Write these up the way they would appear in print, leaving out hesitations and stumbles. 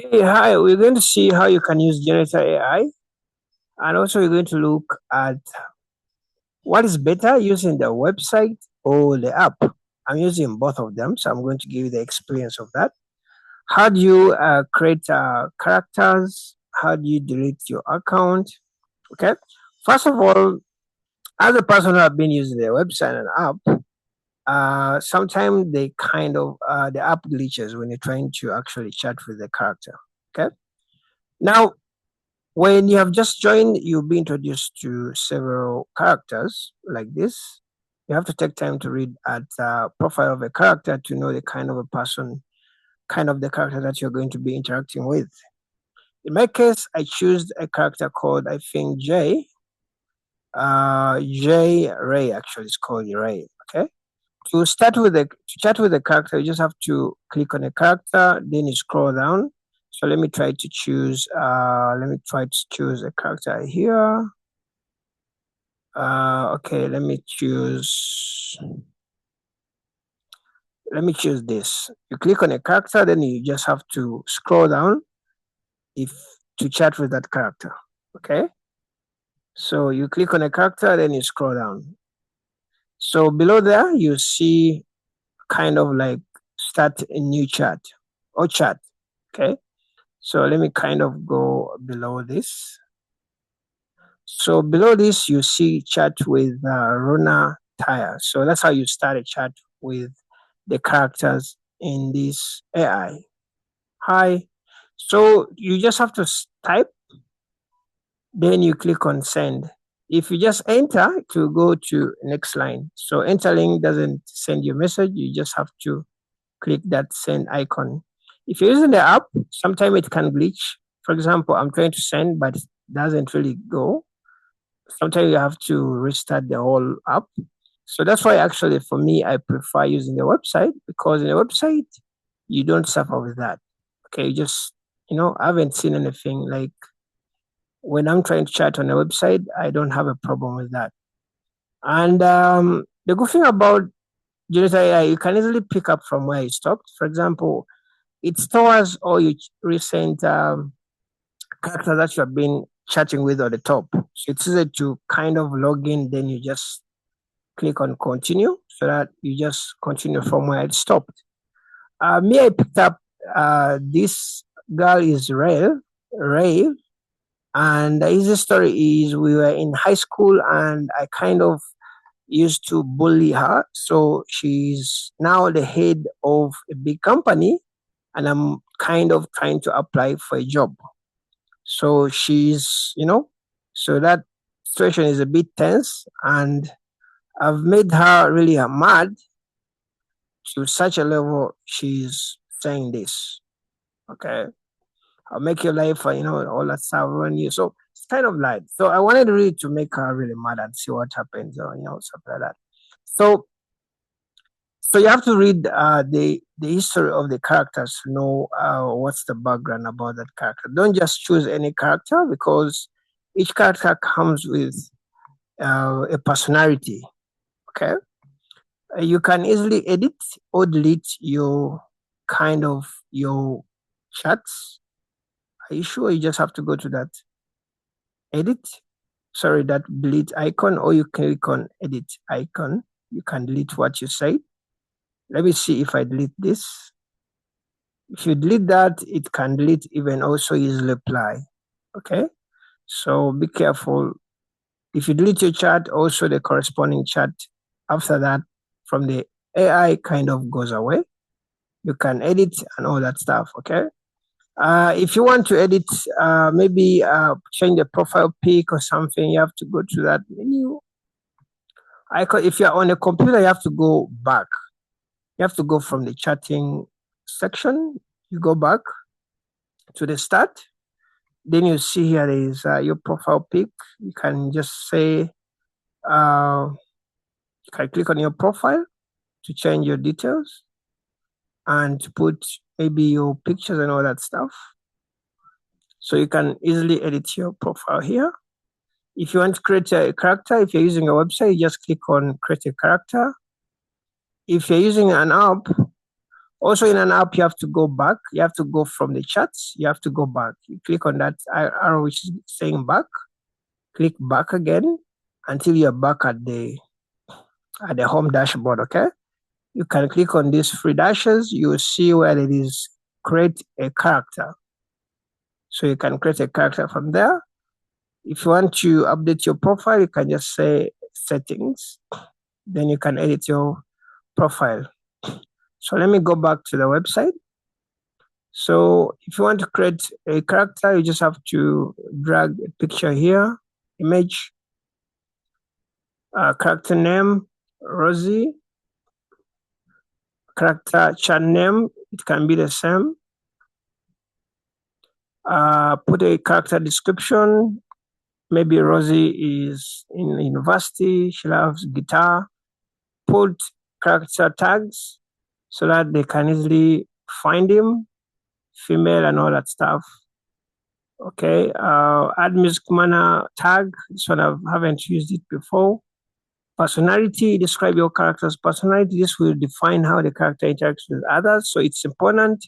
Hey, hi, we're going to see how you can use Janitor AI, and also we're going to look at what is better using the website or the app. I'm using both of them, so I'm going to give you the experience of that. How do you create characters? How do you delete your account? Okay. First of all, as a person who have been using the website and app, sometimes the app glitches when you're trying to actually chat with the character. Okay. Now, when you have just joined, you'll be introduced to several characters like this. You have to take time to read at the profile of a character to know the kind of a person, kind of the character that you're going to be interacting with. In my case, I choose a character called, I think, J Ray. Actually, it's called Ray. Okay. To chat with the character, you just have to click on a character, then you scroll down. So let me try to choose a character here. Okay, let me choose this. You click on a character, then you just have to scroll down if to chat with that character. Okay. So you click on a character, then you scroll down. So below there, you see kind of like start a new chat or chat. Okay. So let me kind of go below this. So below this, you see chat with Rona Tire. So that's how you start a chat with the characters in this AI. Hi. So you just have to type, then you click on send. If you just enter to go to next line. So enter link doesn't send you a message. You just have to click that send icon. If you're using the app, sometimes it can glitch. For example, I'm trying to send, but it doesn't really go. Sometimes you have to restart the whole app. So that's why actually for me, I prefer using the website because in the website, you don't suffer with that. Okay, you just, I haven't seen anything like when I'm trying to chat on a website, I don't have a problem with that. And the good thing about Janitor AI, you can easily pick up from where you stopped. For example, it stores all your recent characters that you have been chatting with on the top. So it's easy to kind of log in, then you just click on continue so that you just continue from where it stopped. Me, I picked up this girl is Ray, and the easy story is we were in high school and I kind of used to bully her. So she's now the head of a big company and I'm kind of trying to apply for a job. So so that situation is a bit tense and I've made her really mad to such a level she's saying this. Okay. I'll make your life, all that stuff run you. So it's kind of like, so I wanted really to make her really mad and see what happens or, something like that. So, so you have to read the history of the characters to know what's the background about that character. Don't just choose any character because each character comes with a personality. Okay. You can easily edit or delete your chats. Are you sure you just have to go to that edit? Sorry, that delete icon, or you click on edit icon. You can delete what you say. Let me see if I delete this. If you delete that, it can delete even also his reply. Okay. So be careful. If you delete your chat, also the corresponding chat after that from the AI kind of goes away. You can edit and all that stuff. Okay. If you want to edit, maybe change the profile pic or something, you have to go to that menu icon. If you're on a computer, you have to go back. You have to go from the chatting section. You go back to the start. Then you see here is your profile pic. You can just say, you can click on your profile to change your details and to put maybe your pictures and all that stuff. So you can easily edit your profile here. If you want to create a character, if you're using a website, you just click on create a character. If you're using an app, Also in an app, you have to go back. You have to go from the chats. You have to go back. You click on that arrow which is saying back. Click back again until you're back at the home dashboard, okay? You can click on these three dashes. You will see where it is create a character. So you can create a character from there. If you want to update your profile, you can just say settings. Then you can edit your profile. So let me go back to the website. So if you want to create a character, you just have to drag a picture here, image, character name, Rosie, character chat name, it can be the same. Put a character description. Maybe Rosie is in university, she loves guitar. Put character tags so that they can easily find him, female and all that stuff. Okay, add music manner tag. This one I haven't used it before. Personality, describe your character's personality. This will define how the character interacts with others. So it's important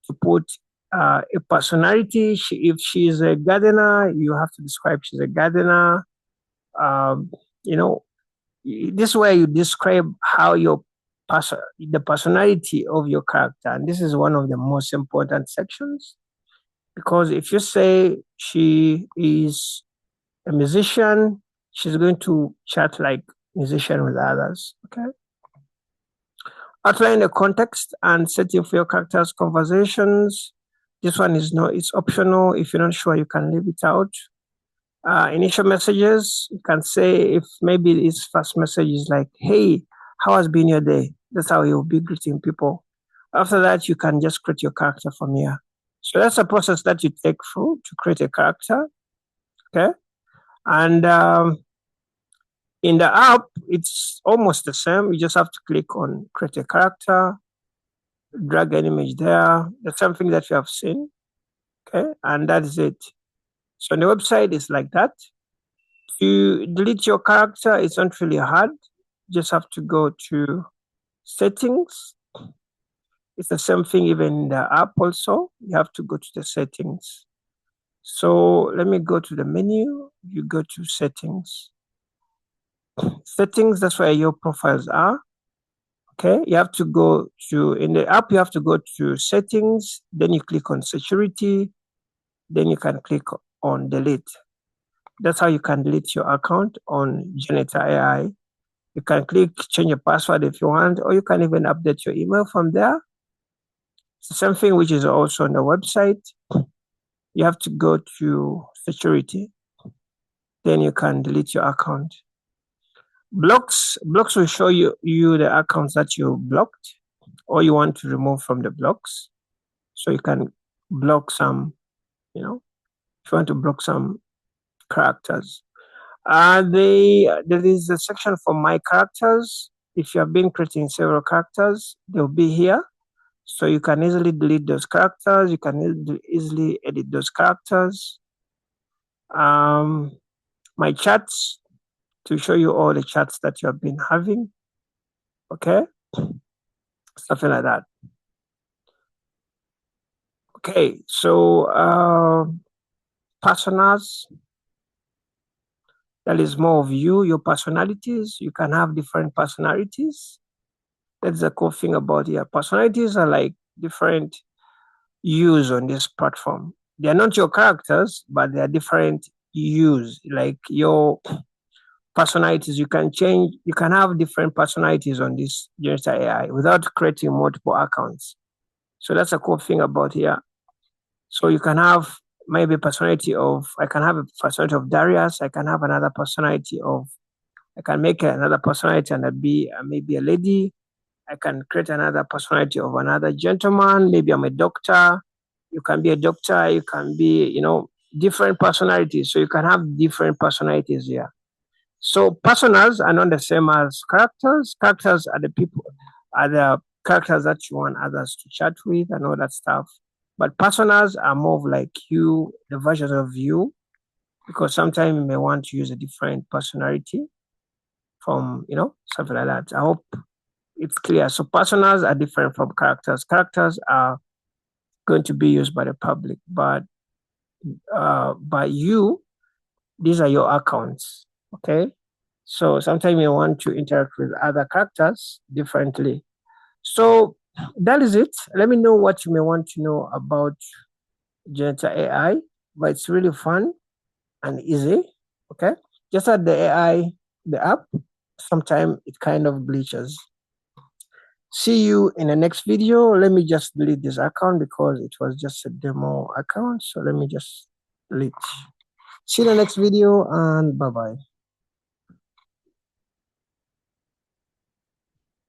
to put a personality. If she is a gardener, you have to describe she's a gardener. You know, this is where you describe how the personality of your character. And this is one of the most important sections. Because if you say she is a musician, she's going to chat like musician with others, okay? Outline the context and setting for your character's conversations. This one is it's optional. If you're not sure, you can leave it out. Initial messages, you can say if maybe his first message is like, hey, how has been your day? That's how you'll be greeting people. After that, you can just create your character from here. So that's a process that you take through to create a character, okay? And in the app, it's almost the same. You just have to click on create a character, drag an image there, the same thing that you have seen, okay? And that is it. So on the website, it's like that. To delete your character, it's not really hard. You just have to go to settings. It's the same thing even in the app also. You have to go to the settings. So let me go to the menu. You go to settings. Settings, that's where your profiles are. Okay, you have to go to, in the app, you have to go to settings, then you click on security, then you can click on delete. That's how you can delete your account on Janitor AI. You can click change your password if you want, or you can even update your email from there. It's the same thing which is also on the website. You have to go to security, then you can delete your account. Blocks will show you the accounts that you blocked or you want to remove from the blocks. So you can block some, if you want to block some characters. There is a section for my characters. If you have been creating several characters, they'll be here. So you can easily delete those characters. You can easily edit those characters. My chats, to show you all the chats that you have been having. Okay? Something like that. Okay, so personas, that is more of you, your personalities. You can have different personalities. That's the cool thing about here. Personalities are like different yous on this platform. They are not your characters, but they are different yous. Like your personalities, you can have different personalities on this Janitor AI without creating multiple accounts. So that's a cool thing about here. So you can have maybe I can have a personality of Darius. I can have another personality I can make another personality and be maybe a lady. I can create another personality of another gentleman. Maybe I'm a doctor. You can be a doctor. You can be, different personalities. So you can have different personalities here. So personas are not the same as characters. Characters are the characters that you want others to chat with and all that stuff. But personas are more of like you, the version of you, because sometimes you may want to use a different personality from, something like that. I hope it's clear. So personas are different from characters. Characters are going to be used by the public, but by you, these are your accounts. Okay. So sometimes you want to interact with other characters differently. So that is it. Let me know what you may want to know about Janitor AI, but it's really fun and easy. Okay. Just add the AI, the app. Sometimes it kind of glitches. See you in the next video. Let me just delete this account because it was just a demo account. So let me just delete. See you in the next video and bye-bye.